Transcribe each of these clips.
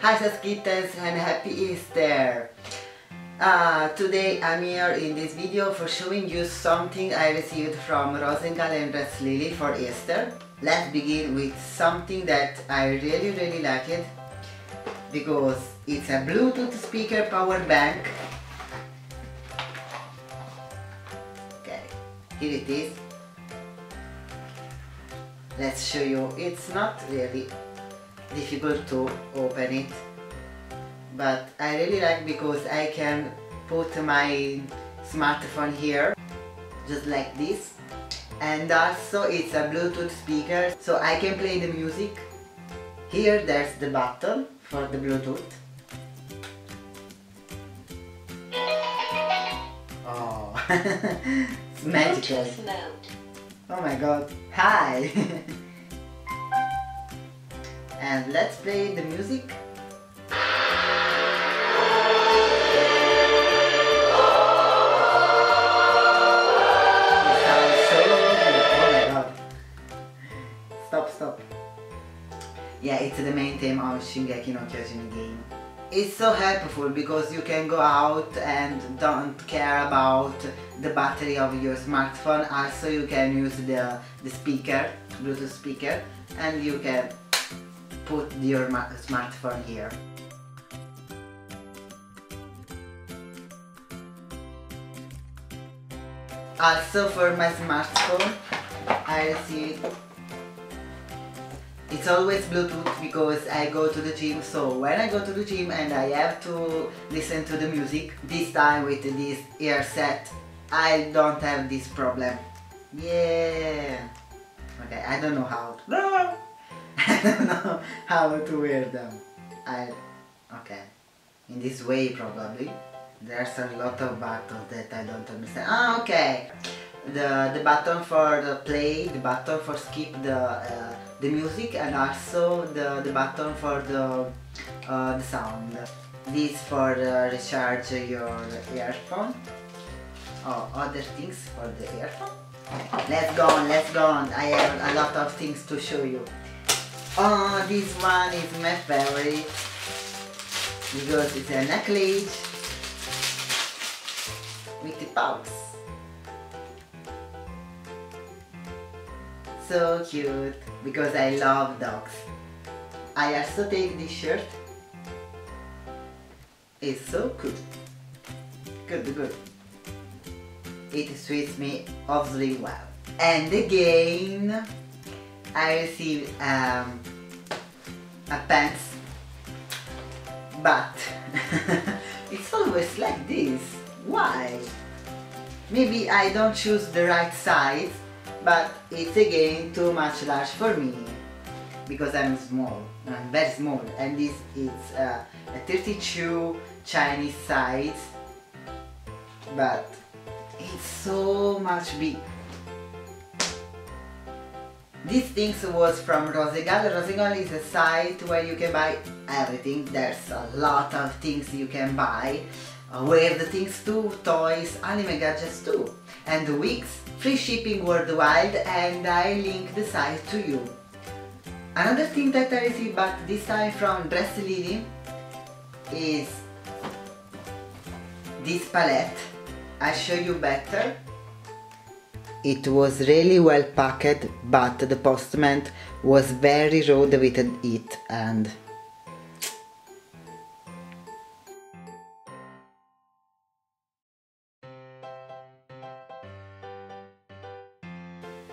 Hi Sas'ke and happy Easter! Today I'm here in this video for showing you something I received from Rosengal and Dress Lily for Easter. Let's begin with something that I really like it because it's a Bluetooth speaker power bank. Okay, here it is. Let's show you. It's not really difficult to open it, but I really like because I can put my smartphone here just like this, and also it's a Bluetooth speaker so I can play the music. Here there's the button for the Bluetooth. Oh, it's magical. Oh my god, hi! And let's play the music. It sounds so good. Oh my god. Stop. Yeah, it's the main theme of Shingeki no Kyojin game. It's so helpful because you can go out and don't care about the battery of your smartphone. Also you can use the speaker, Bluetooth speaker, and you can put your smartphone here. Also for my smartphone I received, it's always Bluetooth because I go to the gym, so when I go to the gym and I have to listen to the music, this time with this ear set I don't have this problem. Yeah. Okay, I don't know how to I don't know how to wear them. Okay, in this way probably. There's a lot of buttons that I don't understand. Ah, okay. The button for the play, the button for skip the music, and also the button for the sound. This for recharge your earphone. Oh, other things for the earphone. Let's go on. I have a lot of things to show you. Oh, this one is my favorite because it's a necklace with the pouch. So cute because I love dogs. I also take this shirt. It's so good. Good. It suits me obviously well. And again I received a pants, but it's always like this. Why? Maybe I don't choose the right size, but it's again too much large for me because I'm small. I'm very small, and this is a 32 Chinese size, but it's so much big. This things was from Rosengal. Rosengal is a site where you can buy everything. There's a lot of things you can buy. Wear the things too, toys, anime gadgets too. And wigs, free shipping worldwide, and I link the site to you. Another thing that I received, but this time from Dress Lily, is this palette. I'll show you better. It was really well packed, but the postman was very rude with it, and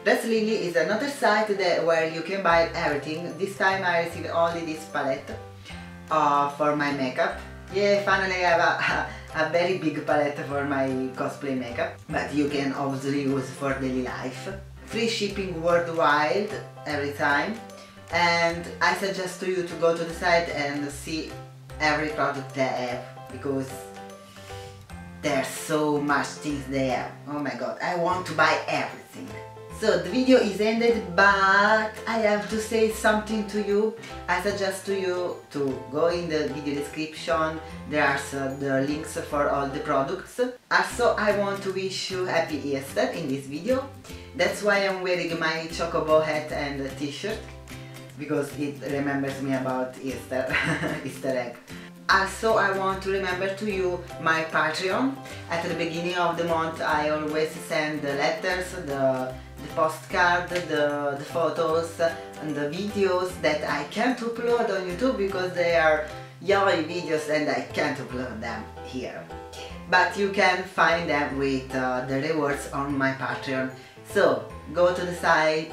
Dress Lily is another site where you can buy everything. This time I received only this palette for my makeup. Yeah, finally I have a very big palette for my cosplay makeup, but you can obviously use for daily life. Free shipping worldwide every time, and I suggest to you to go to the site and see every product they have because there's so much things they have. Oh my god, I want to buy everything. So the video is ended, but I have to say something to you. I suggest to you to go in the video description. There are the links for all the products. Also, I want to wish you happy Easter in this video. That's why I'm wearing my chocobo hat and t-shirt. because it remembers me about Easter, Easter egg. Also, I want to remember to you my Patreon. At the beginning of the month I always send the letters, the postcard, the photos and the videos that I can't upload on YouTube because they are yaoi videos and I can't upload them here. But you can find them with the rewards on my Patreon. So go to the site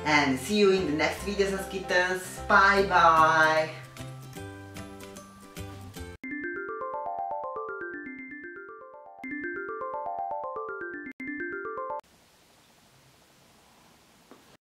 and see you in the next videos, Kittens. Bye bye!